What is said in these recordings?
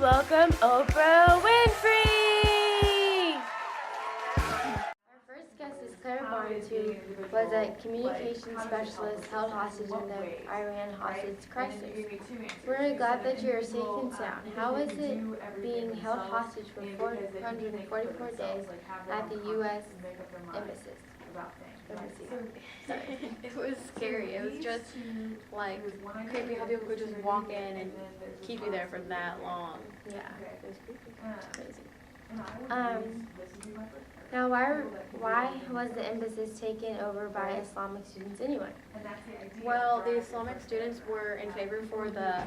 welcome Oprah Winfrey! Our first guest is Claire Barnes, who was a communications specialist held hostage in the Iran hostage crisis. We're glad that you're safe and sound. How is it being held hostage for 444 days at the U.S. Embassy? It was scary. It was just like creepy how people could just walk in and keep you there for that long. Yeah. It was creepy. It's crazy. Now, why was the embassy taken over by Islamic students anyway? Well, the Islamic students were in favor for the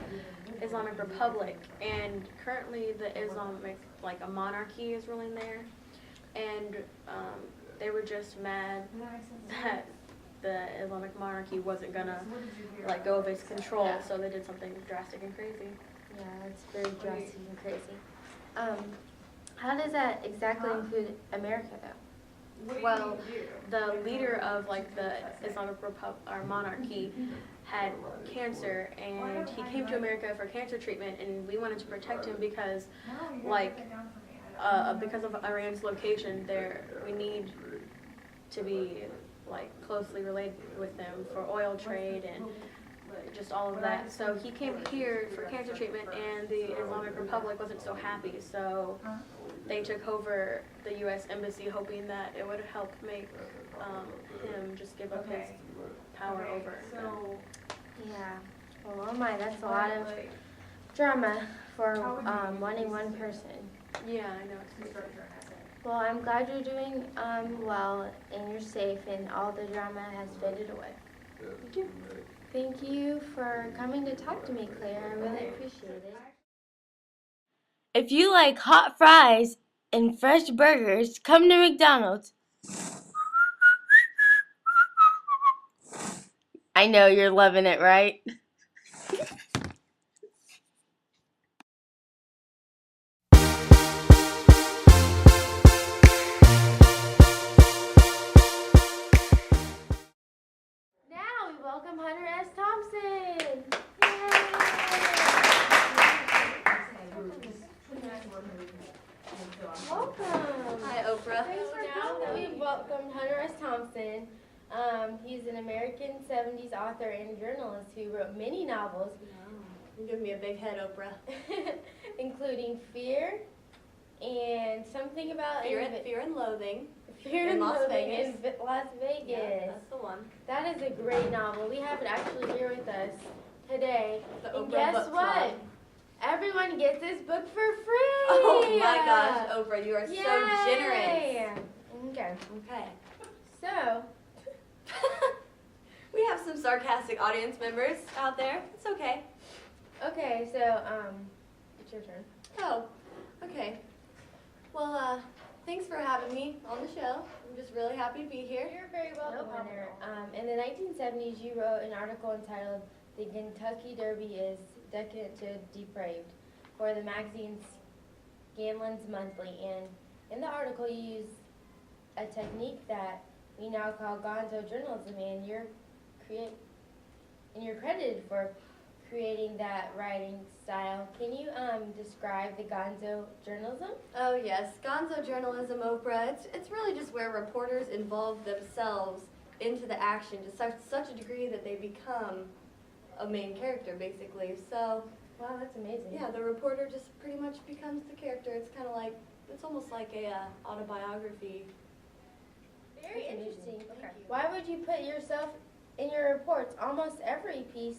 Islamic Republic, and currently the Islamic, like a monarchy is ruling there, and they were just mad that the Islamic monarchy wasn't gonna let go of its control, so they did something drastic and crazy. Yeah, it's very drastic and crazy. How does that exactly include America, though? Well, the leader of like the Islamic Republic or monarchy had cancer, and he came to America for cancer treatment, and we wanted to protect him because, because of Iran's location there, we need to be like closely related with them for oil trade and just all of that. So he came here for cancer treatment, and the Islamic Republic wasn't so happy, so they took over the U.S. Embassy, hoping that it would help make him just give up his power over them. Yeah. Well, oh my, that's a lot of drama for wanting one person. Yeah, I know. It's crazy. Well, I'm glad you're doing well and you're safe and all the drama has faded away. Thank you. Thank you for coming to talk to me, Claire. I really appreciate it. If you like hot fries and fresh burgers, come to McDonald's. I know you're loving it, right? Now we welcome Hunter S. Thompson. Welcome. Hi, Oprah. Thanks for coming. We welcomed Hunter S. Thompson. He's an American 70s author and journalist who wrote many novels, You give me a big head, Oprah. including Fear and something about Fear and Loathing. Fear in and Las Loathing Vegas. in Las Vegas. Yeah, that's the one. That is a great novel. We have it actually here with us today. The And Oprah guess Book what? Club. Everyone gets this book for free. Oh my gosh, Oprah, you are so generous. Yay. Okay. Okay. So, We have some sarcastic audience members out there. It's okay. okay, so, it's your turn. Oh, okay. Well, thanks for having me on the show. I'm just really happy to be here. You're very welcome, Hunter. In the 1970s, you wrote an article entitled "The Kentucky Derby is Decadent to Depraved" for the magazine Scanlon's Monthly, and in the article, you used a technique that we now call gonzo journalism, and you're credited for creating that writing style. Can you describe the gonzo journalism? Oh yes, gonzo journalism, Oprah. It's really just where reporters involve themselves into the action to such a degree that they become a main character, basically. So, Wow, that's amazing. yeah, the reporter just pretty much becomes the character. It's kind of like, it's almost like a autobiography. Very interesting. Okay. Why would you put yourself in your reports? Almost every piece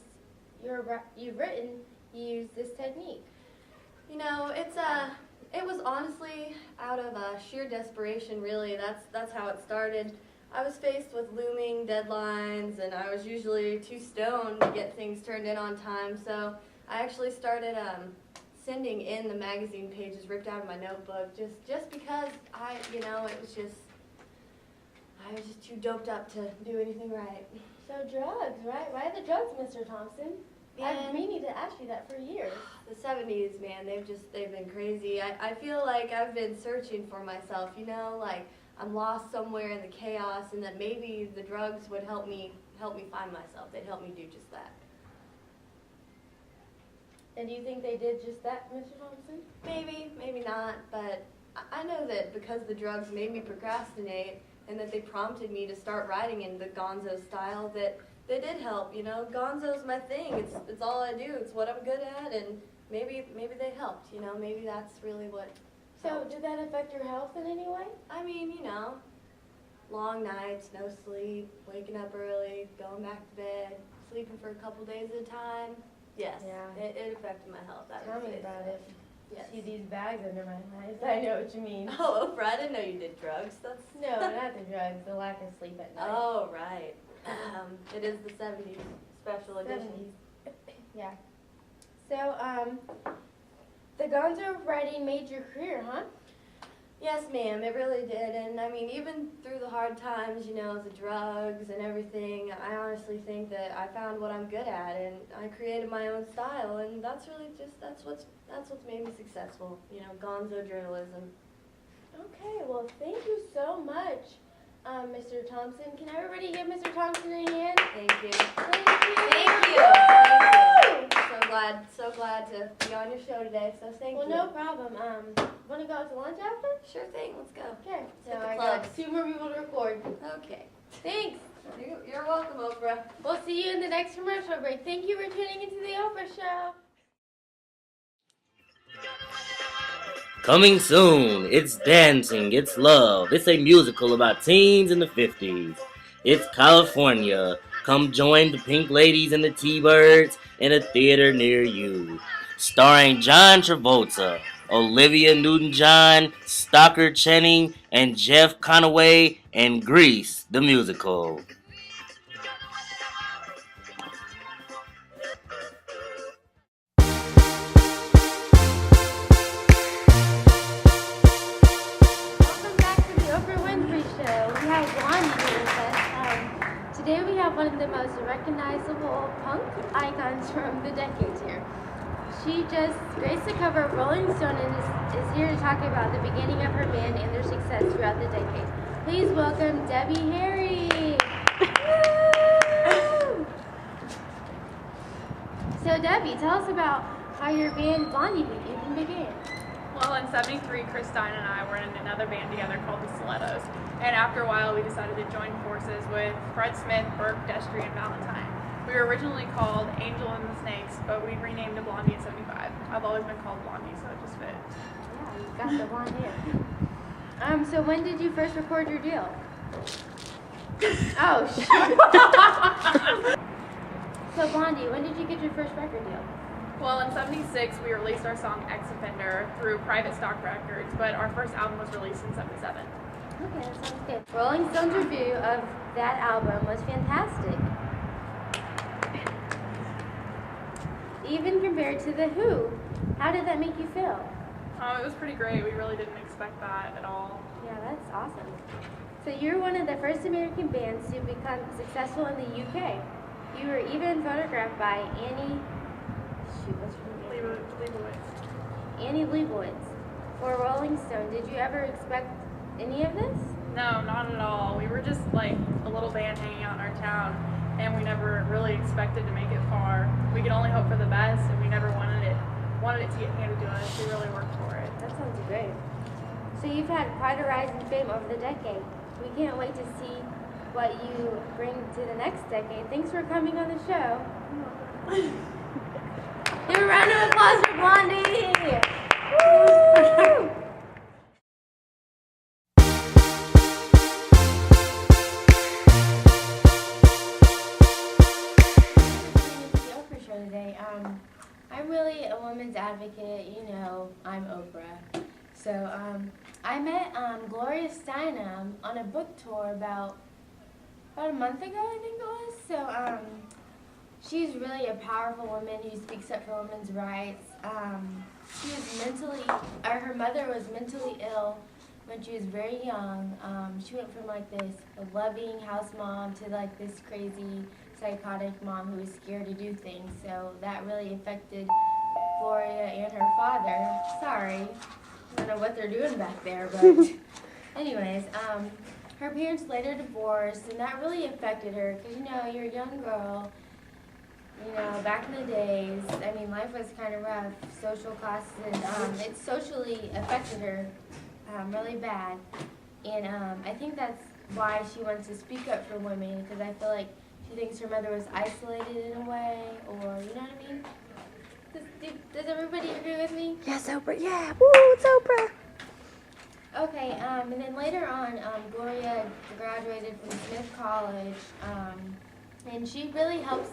you've written, you use this technique. You know, it was honestly out of sheer desperation, really. That's how it started. I was faced with looming deadlines, and I was usually too stoned to get things turned in on time, so I actually started sending in the magazine pages ripped out of my notebook just because I was just too doped up to do anything right. So drugs, right? Why the drugs, Mr. Thompson? I've been meaning to ask you that for years. The 70s, man, they've been crazy. I feel like I've been searching for myself, like I'm lost somewhere in the chaos, and that maybe the drugs would help me find myself. They'd help me do just that. And do you think they did just that, Mr. Thompson? Maybe, maybe not, but I know that because the drugs made me procrastinate and that they prompted me to start writing in the gonzo style, that they did help. You know, gonzo's my thing. It's all I do. It's what I'm good at, and maybe they helped. You know, maybe that's really what. So did that affect your health in any way? I mean, you know, long nights, no sleep, waking up early, going back to bed, sleeping for a couple days at a time. Yes, Yeah. it affected my health. Tell me about it. Yes. See these bags under my eyes. I know what you mean. Oh, Oprah, I didn't know you did drugs. That's No, not the drugs, the lack of sleep at night. Oh, right. It is the 70s special edition. 70s. Yeah. So, the gonzo writing made your career, huh? Yes, ma'am, it really did. And I mean, even through the hard times, you know, the drugs and everything, I honestly think that I found what I'm good at, and I created my own style, and that's really just that's what's made me successful. You know, gonzo journalism. Okay, well, thank you so much, Mr. Thompson. Can everybody give Mr. Thompson a hand? Thank you. Thank you. Thank you. Thank you. So glad to be on your show today. So thank you. Well, no problem. Want to go out to lunch after? Sure thing. Let's go. Okay. So Hit the I plugs. got 2 more people to record. Okay. Thanks. You're welcome, Oprah. We'll see you in the next commercial break. Thank you for tuning into the Oprah Show. Coming soon, it's dancing, it's love. It's a musical about teens in the 50s. It's California. Come join the Pink Ladies and the T-Birds in a theater near you. Starring John Travolta, Olivia Newton-John, Stockard Channing, and Jeff Conaway, and Grease, the musical. Welcome back to the Oprah Winfrey Show. We have Blondie here with us. Today we have one of the most recognizable punk icons from the decades here. She just graced the cover of Rolling Stone and is here to talk about the beginning of her band and their success throughout the decade. Please welcome Debbie Harry. Woo! So Debbie, tell us about how your band Blondie even began. Well, in '73, Chris Stein and I were in another band together called the Stilettos, and after a while we decided to join forces with Fred Smith, Burke, Destry, and Valentine. We were originally called Angel and the Snakes, but we renamed to Blondie in '75. I've always been called Blondie, so it just fit. Yeah, you've got the blonde hair. So when did you first record your deal? Oh, shoot. So Blondie, when did you get your first record deal? Well, in '76, we released our song Ex Offender through Private Stock Records, but our first album was released in '77. Okay, that sounds good. Rolling Stone's review of that album was fantastic. Even compared to The Who. How did that make you feel? It was pretty great. We really didn't expect that at all. Yeah, that's awesome. So you're one of the first American bands to become successful in the UK. You were even photographed by Annie Leibovitz for Rolling Stone. Did you ever expect any of this? No, not at all. We were just like a little band hanging out in our town, and we never really expected to make it far. We could only hope for the best, and we never wanted it to get handed to us. We really worked for it. That sounds great. So you've had quite a rise in fame over the decade. We can't wait to see what you bring to the next decade. Thanks for coming on the show. Give a round of applause for Blondie! Woo! Today. I'm really a women's advocate. You know, I'm Oprah. So I met Gloria Steinem on a book tour about a month ago, I think it was. So she's really a powerful woman who speaks up for women's rights. She was her mother was mentally ill when she was very young. She went from like this loving house mom to like this crazy psychotic mom who was scared to do things. So that really affected Gloria and her father. Sorry, I don't know what they're doing back there, but anyways, her parents later divorced, and that really affected her because, you know, you're a young girl, you know, back in the days, I mean, life was kind of rough. Social classes, and it socially affected her really bad. And I think that's why she wants to speak up for women, because I feel like she thinks her mother was isolated in a way, or, you know what I mean? Does everybody agree with me? Yes, Oprah. Yeah. Woo, it's Oprah. Okay, and then later on, Gloria graduated from Smith College, and she really helps,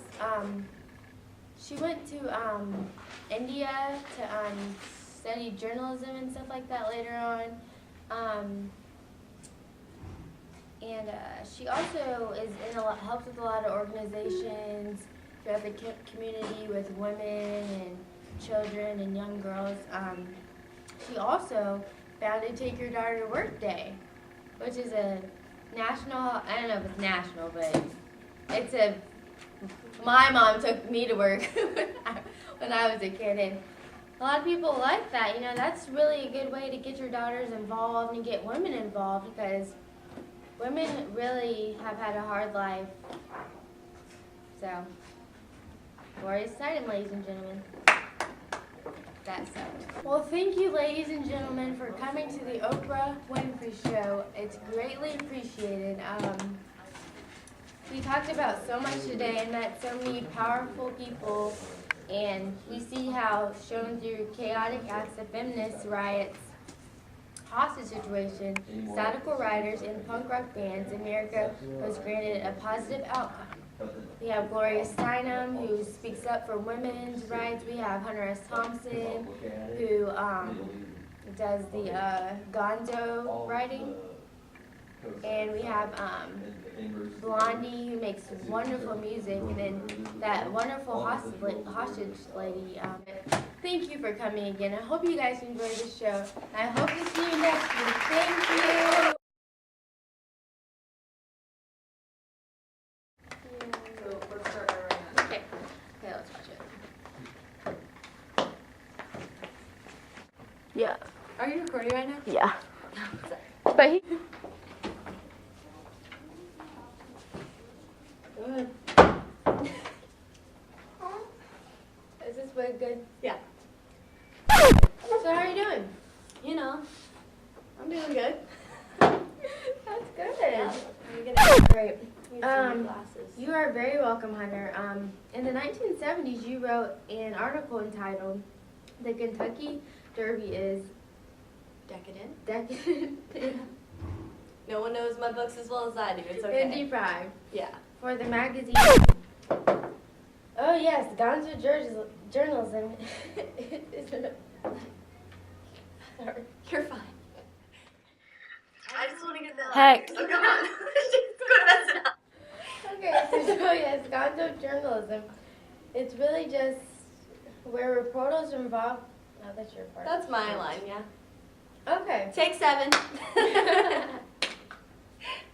she went to India to study journalism and stuff like that later on. And she also is helps with a lot of organizations throughout the community with women and children and young girls. She also founded Take Your Daughter to Work Day, which is a national, I don't know if it's national, but my mom took me to work when I was a kid, and a lot of people like that. You know, that's really a good way to get your daughters involved and get women involved, because women really have had a hard life. So, Gloria Steinem, ladies and gentlemen. That's so. Well, thank you, ladies and gentlemen, for coming to the Oprah Winfrey Show. It's greatly appreciated. We talked about so much today and met so many powerful people, and we see how, shown through chaotic acts of feminist riots, hostage situation, satirical writers, and punk rock bands, America was granted a positive outcome. We have Gloria Steinem, who speaks up for women's rights. We have Hunter S. Thompson, who does the gonzo writing. And we have Blondie, who makes wonderful music. And then that wonderful hostage lady. Thank you for coming again. I hope you guys enjoyed the show. I hope to see you next week. Thank you. Okay, let's watch it. Yeah. Are you recording right now? Yeah. But he... Go ahead. Is this way good? Yeah. So how are you doing? You know, I'm doing good. That's good. Yeah. I'm gonna Great. need some new glasses. You are very welcome, Hunter. In the 1970s, you wrote an article entitled "The Kentucky Derby is Decadent. Decadent No one knows my books as well as I do. It's and okay. deprived" Yeah. for the magazine. Oh yes, gonzo journalism. Sorry. You're fine. I just want to get that. Heck. So come on. Just go mess it up. Okay, so yes, gonzo journalism. It's really just where reporters are involved. Oh, that's your part. That's my line, yeah. Okay. Take 7.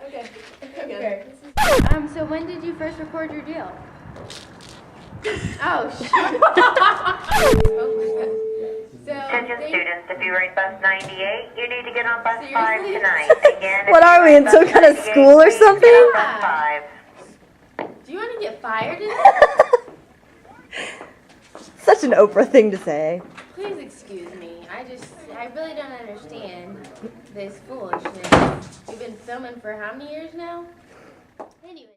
Okay. Okay. So when did you first record your deal? Oh, shit. So, Attention students, if you rate bus 98, you need to get on bus 5 Seriously? tonight. Again, What are we, in some kind of school or something? Get on bus 5. do you want to get fired in this? Such an Oprah thing to say. Please excuse me. I really don't understand this foolishness. You've been filming for how many years now? Anyway.